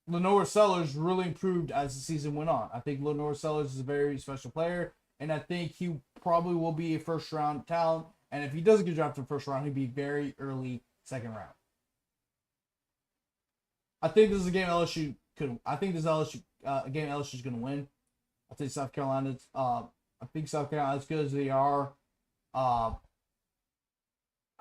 Lenore Sellers really improved as the season went on. I think Lenore Sellers is a very special player, and I think he probably will be a first-round talent. And if he doesn't get drafted in the first round, he'd be very early second round. I think this is a game LSU could. I think this is a game LSU's going to win. I think South Carolina's. As good as they are. I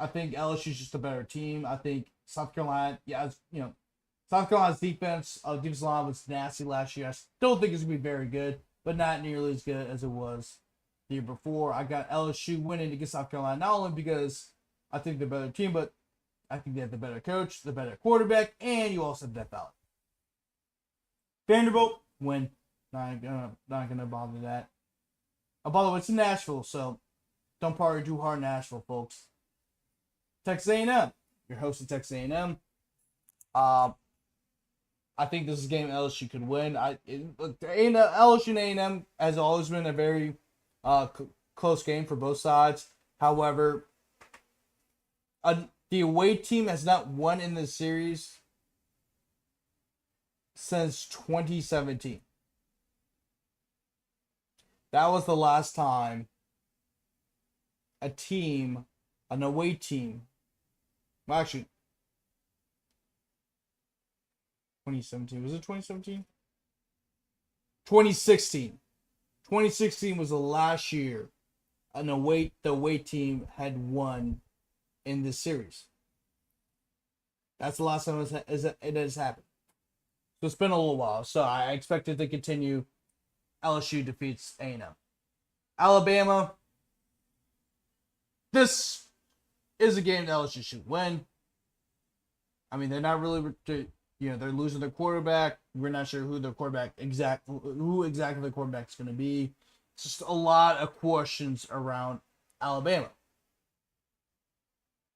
think LSU's just a better team. I think South Carolina. South Carolina's defensive line was nasty last year. I still think it's going to be very good, but not nearly as good as it was the year before. I got LSU winning against South Carolina, not only because I think they're a better team, but I think they have the better coach, the better quarterback, and you also have Death Valley. Vanderbilt win. Not gonna bother that. Oh, by the way, it's in Nashville, so don't party too hard in Nashville, folks. Texas A&M. You're hosting Texas A&M. I think this is a game LSU could win. LSU and A&M has always been a very close game for both sides. However, the away team has not won in this series since 2017. That was the last time an away team, well, actually, 2017. Was it 2017? 2016. 2016 was the last year the away team had won in this series. That's the last time it has happened. So it's been a little while. So I expect it to continue. LSU defeats A&M. Alabama. This is a game that LSU should win. I mean, they're not really, they're losing their quarterback. We're not sure who exactly the quarterback is going to be. It's just a lot of questions around Alabama.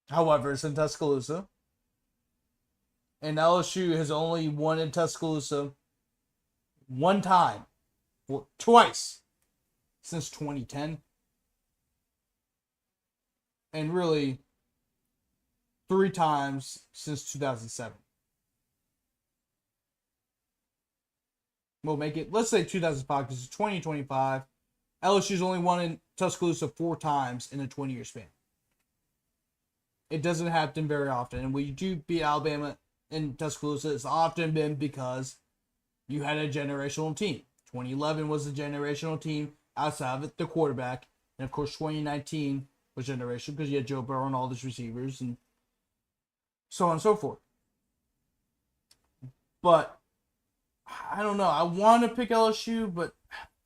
However, it's in Tuscaloosa, and LSU has only won in Tuscaloosa one time, twice since 2010, and really 3 times since 2007. We'll make it, let's say 2005, because it's 2025. LSU's only won in Tuscaloosa 4 times in a 20-year span. It doesn't happen very often. And when you do beat Alabama in Tuscaloosa, it's often been because you had a generational team. 2011 was a generational team outside of it, the quarterback. And, of course, 2019 was generational because you had Joe Burrow and all these receivers and so on and so forth. But I don't know. I want to pick LSU, but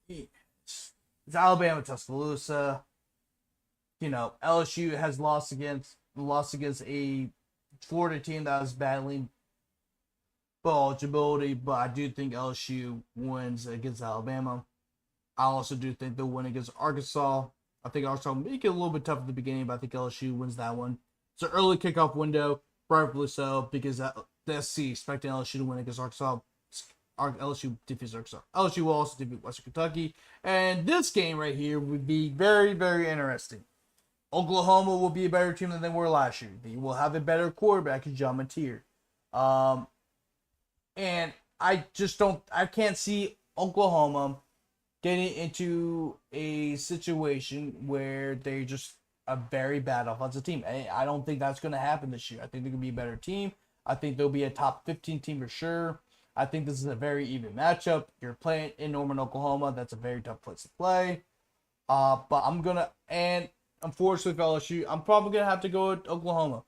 it's Alabama, Tuscaloosa. LSU has lost against a Florida team that was battling bowl eligibility, but I do think LSU wins against Alabama. I also do think they'll win against Arkansas. I think Arkansas will make it a little bit tough at the beginning, but I think LSU wins that one. It's an early kickoff window, rightfully so, because the SC expecting LSU to win against Arkansas. LSU defeats Arkansas. LSU will also defeat Western Kentucky. And this game right here would be very, very interesting. Oklahoma will be a better team than they were last year. They will have a better quarterback in John Mateer. And I can't see Oklahoma getting into a situation where they're just a very bad offensive team. I don't think that's going to happen this year. I think they're going to be a better team. I think they'll be a top 15 team for sure. I think this is a very even matchup. You're playing in Norman, Oklahoma. That's a very tough place to play. But unfortunately for LSU, I'm probably gonna have to go with Oklahoma.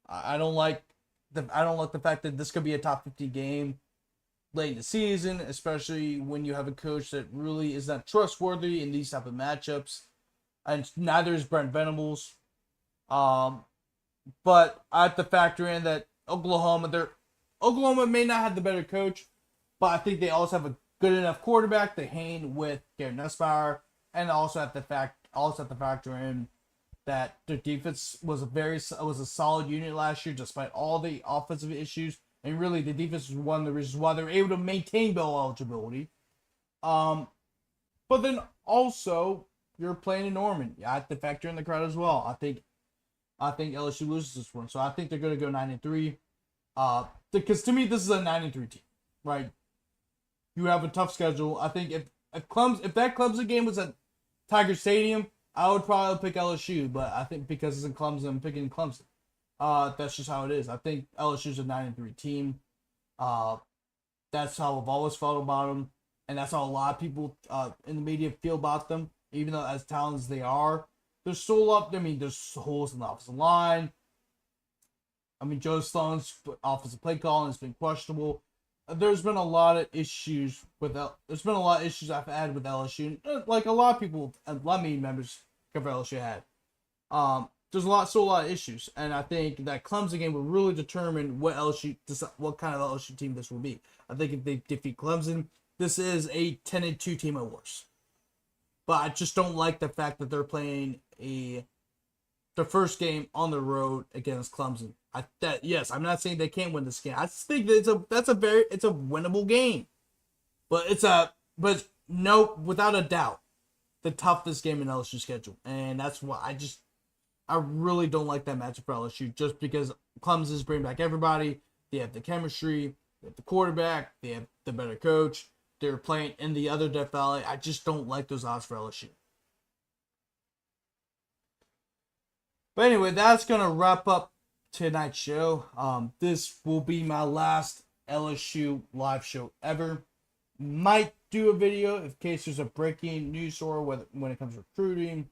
I don't like the fact that this could be a top 50 game late in the season, especially when you have a coach that really is not trustworthy in these type of matchups, and neither is Brent Venables. But I have to factor in that Oklahoma may not have the better coach, but I think they also have a good enough quarterback to hang with Garrett Nussbauer, and also have to factor in that their defense was a solid unit last year, despite all the offensive issues. And really, the defense was one of the reasons why they were able to maintain bowl eligibility. But then also, you're playing in Norman. You have to factor in the crowd as well. I think LSU loses this one, so I think they're going to go 9-3. Because to me, this is a 9-3 team, right? You have a tough schedule. I think if that Clemson game was at Tiger Stadium, I would probably pick LSU, but I think because it's in Clemson, I'm picking Clemson. That's just how it is. I think LSU's a 9-3 team. That's how I've always felt about them, and that's how a lot of people in the media feel about them. Even though as talented as they are, there's still there's holes in the offensive line. Joe Sloan's offensive play calling has been questionable. There's been a lot of issues I've had with LSU, like a lot of people, a lot of media members cover LSU had. There's still a lot of issues, and I think that Clemson game will really determine what kind of LSU team this will be. I think if they defeat Clemson, this is a 10-2 team at worst. But I just don't like the fact that they're playing the first game on the road against Clemson. I'm not saying they can't win this game. I just think that it's a winnable game. But without a doubt, the toughest game in LSU schedule. And that's why I really don't like that matchup for LSU, just because Clemson's bringing back everybody. They have the chemistry, they have the quarterback, they have the better coach. They're playing in the other Death Valley. I just don't like those odds for LSU. But anyway, that's going to wrap up tonight's show. This will be my last LSU live show ever. Might do a video in case there's a breaking news story when it comes to recruiting.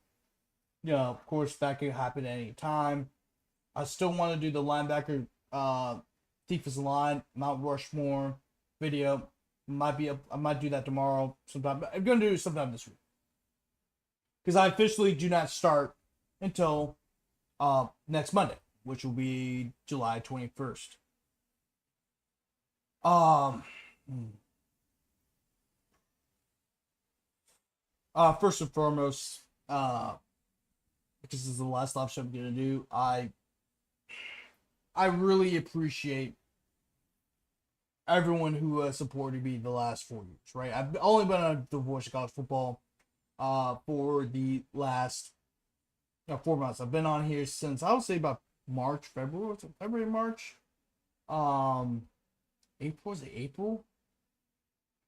Of course, that could happen at any time. I still want to do the linebacker defensive line, Mount Rushmore video. I might do that tomorrow sometime. I'm going to do it sometime this week. Because I officially do not start until next Monday, which will be July 21st. Um, First and foremost, because this is the last live show I'm gonna do, I really appreciate everyone who has supported me the last 4 years. Right, I've only been on the Voice of College Football for the last 4 months. I've been on here since I would say about March, February, March. April, was it April?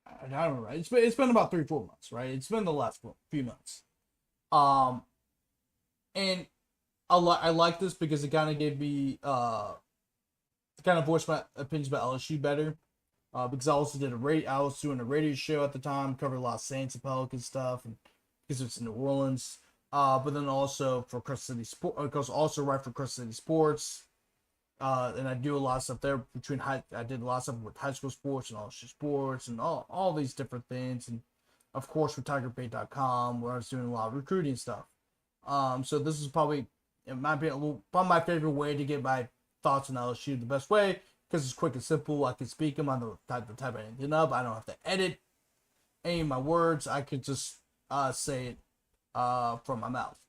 I don't know. Right? It's been about 3-4 months, right? It's been the last few months. And I like this because it kind of gave me to kind of voice my opinions about LSU better. Because I also I was doing a radio show at the time, covered a lot of Saints and Pelicans stuff, and because it's in New Orleans. But then also for Crescent City Sports, because also right for Crescent City Sports. And I do a lot of stuff there I did a lot of stuff with high school sports and LSU sports and all these different things. And of course with TigerBait.com, where I was doing a lot of recruiting stuff. So this is probably, in my opinion, probably my favorite way to get my thoughts on LSU the best way, because it's quick and simple. I can speak them. I don't have to type anything up. I don't have to edit any of my words. I could just say it from my mouth.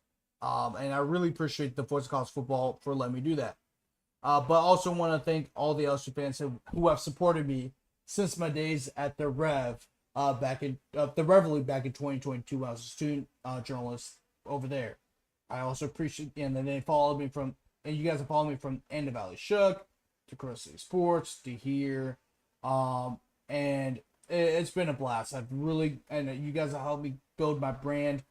And I really appreciate the Voice of College Football for letting me do that. But I also want to thank all the LSU fans who have supported me since my days at the Rev back in the Reveille back in 2022 when I was a student journalist over there. I also appreciate, and then they followed me and you guys have followed me from End of Valley Shook to Crescent City Sports to here, and it's been a blast. And you guys have helped me build my brand.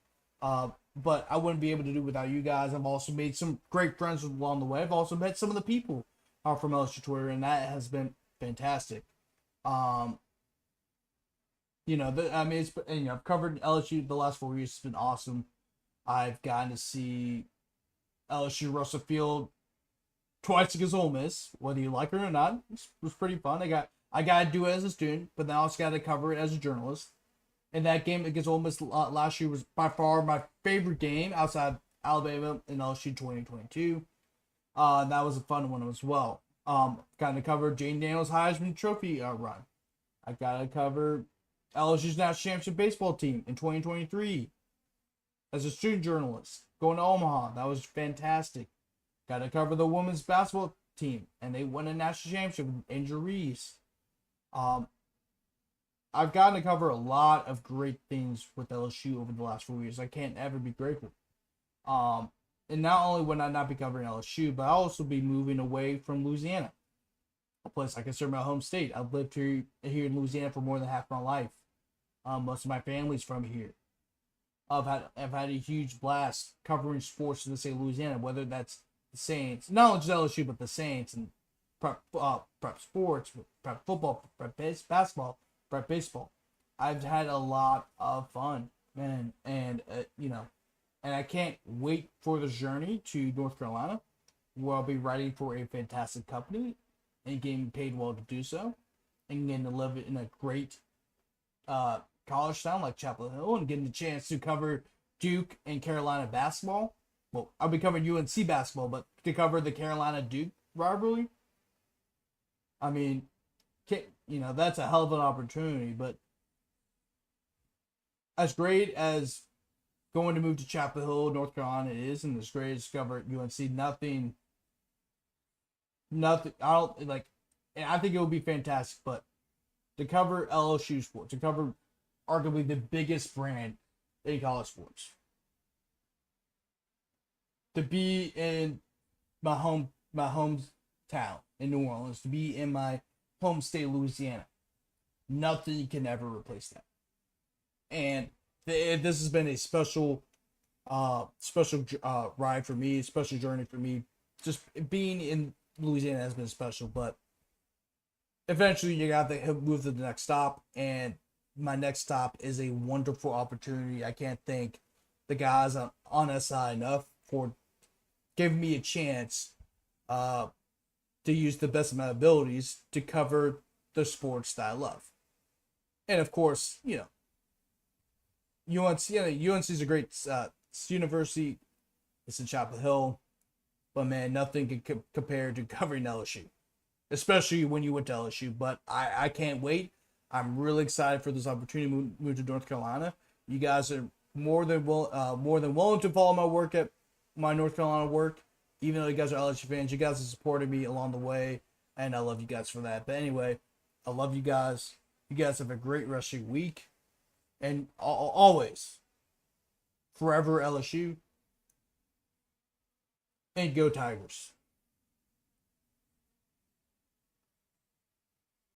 But I wouldn't be able to do it without you guys. I've also made some great friends along the way. I've also met some of the people from LSU Twitter, and that has been fantastic. I've covered LSU the last 4 years. It's been awesome. I've gotten to see LSU Russell Field twice against Ole Miss, whether you like it or not. It was pretty fun. I got to do it as a student, but then I also got to cover it as a journalist. And that game against Ole Miss last year was by far my favorite game outside Alabama and LSU 2022. That was a fun one as well. Got to cover Jane Daniels' Heisman Trophy run. I got to cover LSU's national championship baseball team in 2023 as a student journalist going to Omaha. That was fantastic. Got to cover the women's basketball team, and they won a national championship with Angel Reese. I've gotten to cover a lot of great things with LSU over the last 4 years. I can't ever be grateful. And not only would I not be covering LSU, but I'll also be moving away from Louisiana, a place I consider my home state. I've lived here in Louisiana for more than half my life. Most of my family's from here. I've had a huge blast covering sports in the state of Louisiana, whether that's the Saints, not just LSU, but the Saints and prep sports, prep football, prep basketball, prep baseball. I've had a lot of fun, man, and and I can't wait for the journey to North Carolina, where I'll be writing for a fantastic company and getting paid well to do so, and getting to live in a great college town like Chapel Hill, and getting the chance to cover Duke and Carolina basketball. Well, I'll be covering UNC basketball, but to cover the Carolina-Duke rivalry, I mean, that's a hell of an opportunity. But as great as going to move to Chapel Hill, North Carolina is, and as great as cover UNC, nothing. I think it would be fantastic, but to cover LSU sports, to cover arguably the biggest brand in college sports, to be in my hometown in New Orleans, to be in my home state, Louisiana, nothing can ever replace that. And this has been a special ride for me, special journey for me. Just being in Louisiana has been special, but eventually you got to move to the next stop, and my next stop is a wonderful opportunity. I can't thank the guys on SI enough for giving me a chance to use the best of my abilities to cover the sports that I love. And of course, UNC is a great university. It's in Chapel Hill. but man, nothing can compare to covering LSU, especially when you went to LSU. But I can't wait. I'm really excited for this opportunity to move to North Carolina. You guys are more than willing to follow my work at my North Carolina work. Even though you guys are LSU fans, you guys have supported me along the way, and I love you guys for that. But anyway, I love you guys. You guys have a great rest of your week, and always, forever LSU, and go Tigers.